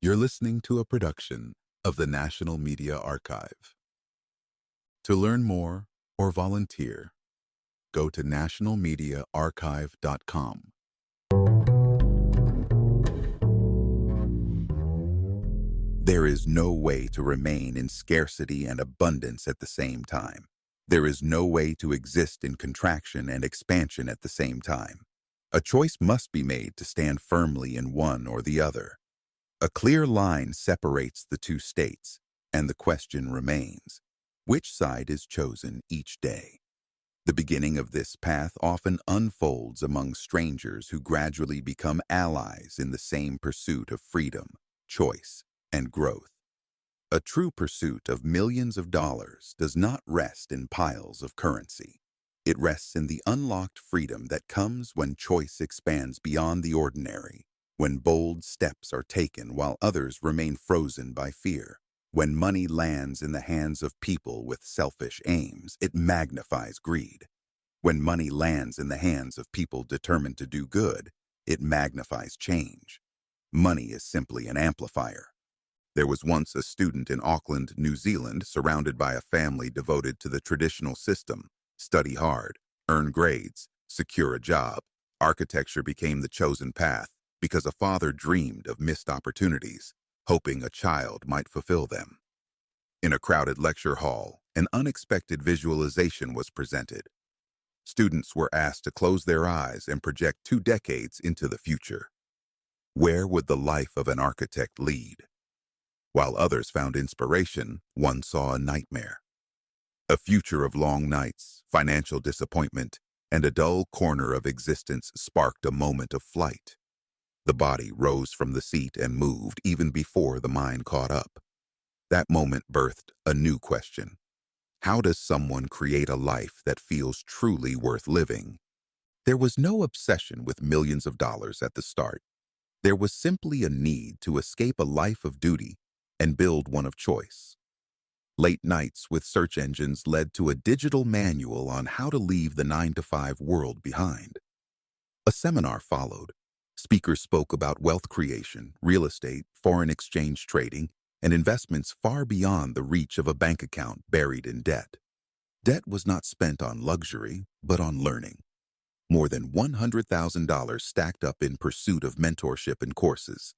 You're listening to a production of the National Media Archive. To learn more or volunteer, go to nationalmediaarchive.com. There is no way to remain in scarcity and abundance at the same time. There is no way to exist in contraction and expansion at the same time. A choice must be made to stand firmly in one or the other. A clear line separates the two states, and the question remains, which side is chosen each day? The beginning of this path often unfolds among strangers who gradually become allies in the same pursuit of freedom, choice, and growth. A true pursuit of millions of dollars does not rest in piles of currency. It rests in the unlocked freedom that comes when choice expands beyond the ordinary, when bold steps are taken while others remain frozen by fear. When money lands in the hands of people with selfish aims, it magnifies greed. When money lands in the hands of people determined to do good, it magnifies change. Money is simply an amplifier. There was once a student in Auckland, New Zealand, surrounded by a family devoted to the traditional system: study hard, earn grades, secure a job. Architecture became the chosen path because a father dreamed of missed opportunities, hoping a child might fulfill them. In a crowded lecture hall, an unexpected visualization was presented. Students were asked to close their eyes and project 2 decades into the future. Where would the life of an architect lead? While others found inspiration, one saw a nightmare. A future of long nights, financial disappointment, and a dull corner of existence sparked a moment of flight. The body rose from the seat and moved even before the mind caught up. That moment birthed a new question. How does someone create a life that feels truly worth living? There was no obsession with millions of dollars at the start. There was simply a need to escape a life of duty and build one of choice. Late nights with search engines led to a digital manual on how to leave the 9-to-5 world behind. A seminar followed. Speakers spoke about wealth creation, real estate, foreign exchange trading, and investments far beyond the reach of a bank account buried in debt. Debt was not spent on luxury, but on learning. More than $100,000 stacked up in pursuit of mentorship and courses,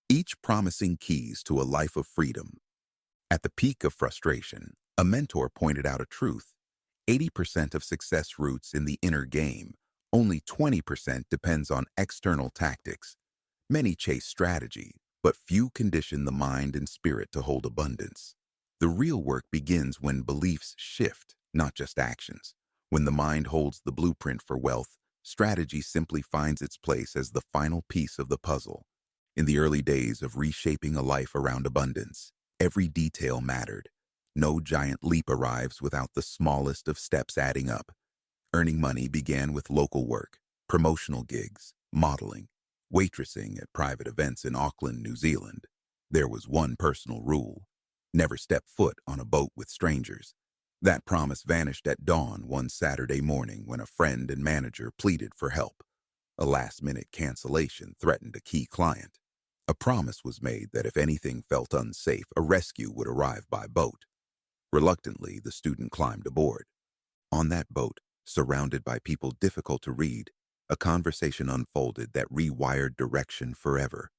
each promising keys to a life of freedom. At the peak of frustration, a mentor pointed out a truth. 80% of success roots in the inner game. Only 20% depends on external tactics. Many chase strategy, but few condition the mind and spirit to hold abundance. The real work begins when beliefs shift, not just actions. When the mind holds the blueprint for wealth, strategy simply finds its place as the final piece of the puzzle. In the early days of reshaping a life around abundance, every detail mattered. No giant leap arrives without the smallest of steps adding up. Earning money began with local work, promotional gigs, modeling, waitressing at private events in Auckland, New Zealand. There was one personal rule: never step foot on a boat with strangers. That promise vanished at dawn one Saturday morning when a friend and manager pleaded for help. A last-minute cancellation threatened a key client. A promise was made that if anything felt unsafe, a rescue would arrive by boat. Reluctantly, the student climbed aboard. On that boat, surrounded by people difficult to read, a conversation unfolded that rewired direction forever.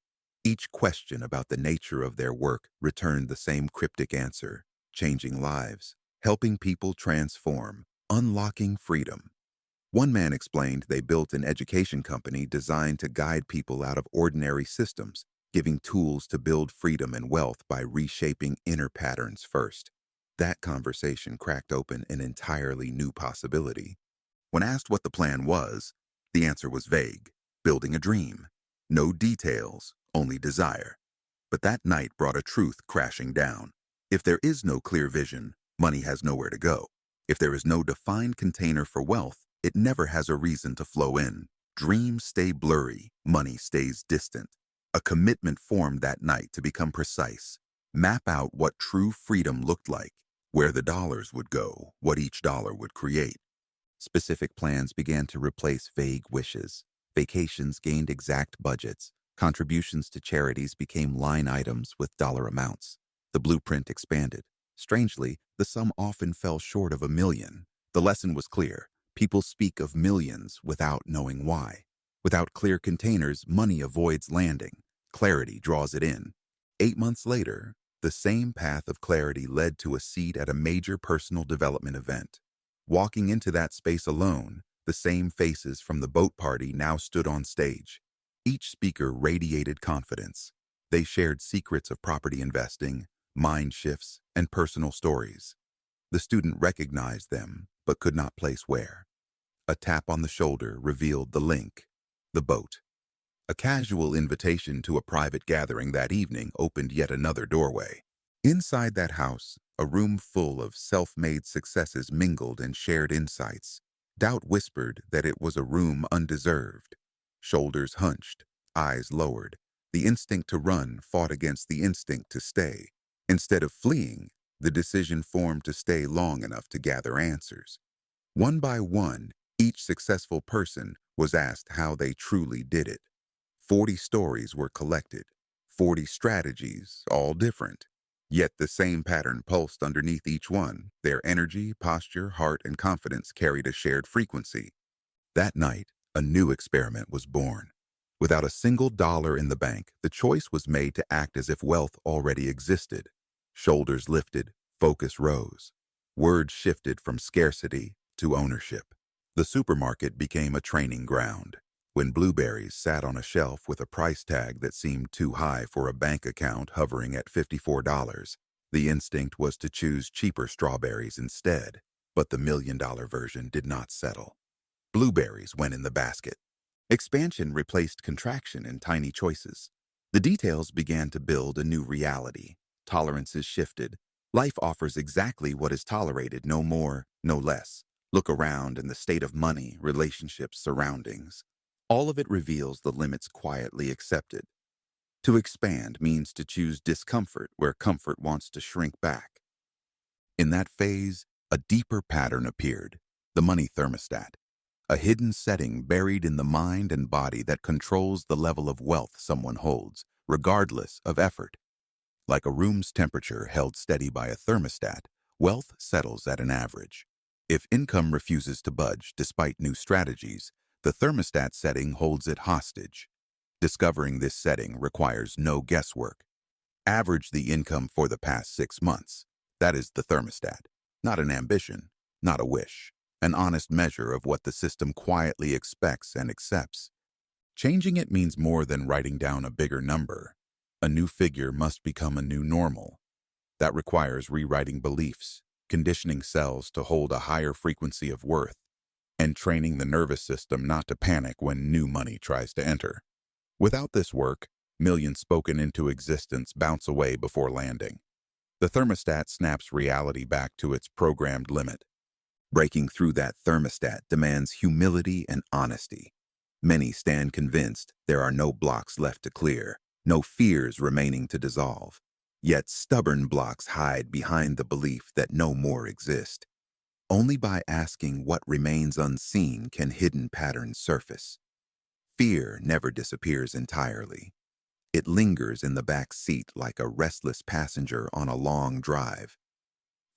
Each question about the nature of their work returned the same cryptic answer: changing lives, helping people transform, unlocking freedom. One man explained they built an education company designed to guide people out of ordinary systems, giving tools to build freedom and wealth by reshaping inner patterns first. That conversation cracked open an entirely new possibility. When asked what the plan was, the answer was vague: building a dream. No details, only desire. But that night brought a truth crashing down. If there is no clear vision, money has nowhere to go. If there is no defined container for wealth, it never has a reason to flow in. Dreams stay blurry, money stays distant. A commitment formed that night to become precise, map out what true freedom looked like, where the dollars would go, what each dollar would create. Specific plans began to replace vague wishes. Vacations gained exact budgets. Contributions to charities became line items with dollar amounts. The blueprint expanded. Strangely, the sum often fell short of 1 million. The lesson was clear. People speak of millions without knowing why. Without clear containers, money avoids landing. Clarity draws it in. 8 months later, the same path of clarity led to a seat at a major personal development event. Walking into that space alone, the same faces from the boat party now stood on stage. Each speaker radiated confidence. They shared secrets of property investing, mind shifts, and personal stories. The student recognized them, but could not place where. A tap on the shoulder revealed the link: the boat. A casual invitation to a private gathering that evening opened yet another doorway. Inside that house, a room full of self-made successes mingled and shared insights. Doubt whispered that it was a room undeserved. Shoulders hunched, eyes lowered. The instinct to run fought against the instinct to stay. Instead of fleeing, the decision formed to stay long enough to gather answers. One by one, each successful person was asked how they truly did it. 40 stories were collected, 40 strategies, all different. Yet the same pattern pulsed underneath each one. Their energy, posture, heart, and confidence carried a shared frequency. That night, a new experiment was born. Without a single dollar in the bank, the choice was made to act as if wealth already existed. Shoulders lifted, focus rose. Words shifted from scarcity to ownership. The supermarket became a training ground. When blueberries sat on a shelf with a price tag that seemed too high for a bank account hovering at $54, the instinct was to choose cheaper strawberries instead. But the $1 million version did not settle. Blueberries went in the basket. Expansion replaced contraction in tiny choices. The details began to build a new reality. Tolerances shifted. Life offers exactly what is tolerated, no more, no less. Look around in the state of money, relationships, surroundings. All of it reveals the limits quietly accepted. To expand means to choose discomfort where comfort wants to shrink back. In that phase, a deeper pattern appeared: the money thermostat, a hidden setting buried in the mind and body that controls the level of wealth someone holds, regardless of effort. Like a room's temperature held steady by a thermostat, wealth settles at an average. If income refuses to budge despite new strategies, the thermostat setting holds it hostage. Discovering this setting requires no guesswork. Average the income for the past 6 months. That is the thermostat. Not an ambition, not a wish. An honest measure of what the system quietly expects and accepts. Changing it means more than writing down a bigger number. A new figure must become a new normal. That requires rewriting beliefs, conditioning cells to hold a higher frequency of worth, and training the nervous system not to panic when new money tries to enter. Without this work, millions spoken into existence bounce away before landing. The thermostat snaps reality back to its programmed limit. Breaking through that thermostat demands humility and honesty. Many stand convinced there are no blocks left to clear, no fears remaining to dissolve. Yet stubborn blocks hide behind the belief that no more exist. Only by asking what remains unseen can hidden patterns surface. Fear never disappears entirely. It lingers in the back seat like a restless passenger on a long drive.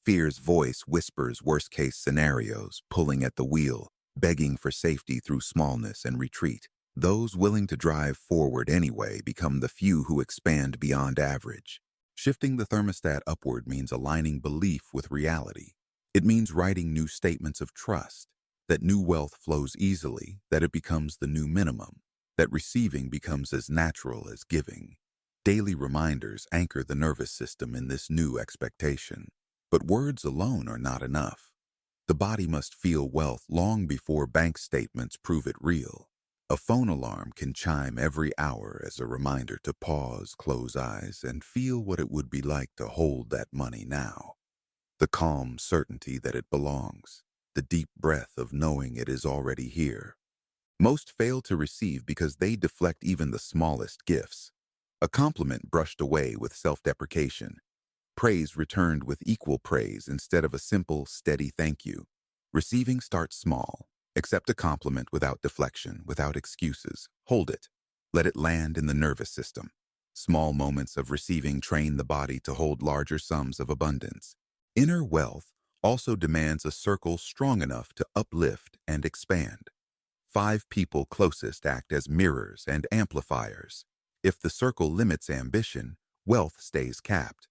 Fear's voice whispers worst-case scenarios, pulling at the wheel, begging for safety through smallness and retreat. Those willing to drive forward anyway become the few who expand beyond average. Shifting the thermostat upward means aligning belief with reality. It means writing new statements of trust, that new wealth flows easily, that it becomes the new minimum, that receiving becomes as natural as giving. Daily reminders anchor the nervous system in this new expectation. But words alone are not enough. The body must feel wealth long before bank statements prove it real. A phone alarm can chime every hour as a reminder to pause, close eyes, and feel what it would be like to hold that money now. The calm certainty that it belongs, the deep breath of knowing it is already here. Most fail to receive because they deflect even the smallest gifts. A compliment brushed away with self-deprecation. Praise returned with equal praise instead of a simple, steady thank you. Receiving starts small. Accept a compliment without deflection, without excuses. Hold it. Let it land in the nervous system. Small moments of receiving train the body to hold larger sums of abundance. Inner wealth also demands a circle strong enough to uplift and expand. 5 people closest act as mirrors and amplifiers. If the circle limits ambition, wealth stays capped.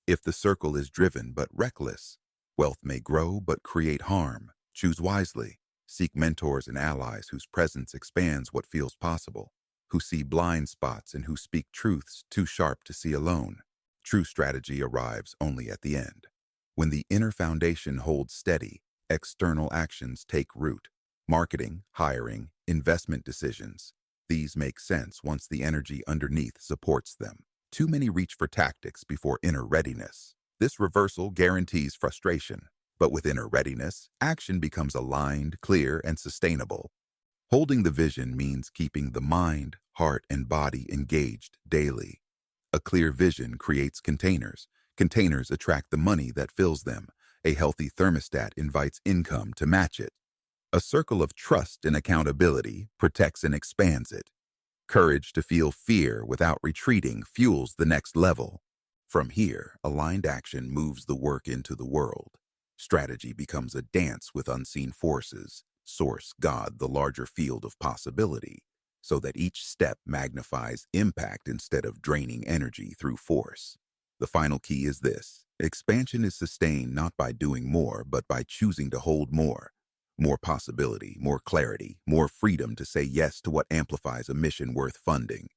If the circle is driven but reckless, wealth may grow but create harm. Choose wisely. Seek mentors and allies whose presence expands what feels possible, who see blind spots and who speak truths too sharp to see alone. True strategy arrives only at the end. When the inner foundation holds steady, external actions take root. Marketing, hiring, investment decisions. These make sense once the energy underneath supports them. Too many reach for tactics before inner readiness. This reversal guarantees frustration. But with inner readiness, action becomes aligned, clear, and sustainable. Holding the vision means keeping the mind, heart, and body engaged daily. A clear vision creates containers. Containers attract the money that fills them. A healthy thermostat invites income to match it. A circle of trust and accountability protects and expands it. Courage to feel fear without retreating fuels the next level. From here, aligned action moves the work into the world. Strategy becomes a dance with unseen forces. Source, God, the larger field of possibility, so that each step magnifies impact instead of draining energy through force. The final key is this: expansion is sustained not by doing more, but by choosing to hold more. More possibility, more clarity, more freedom to say yes to what amplifies a mission worth funding.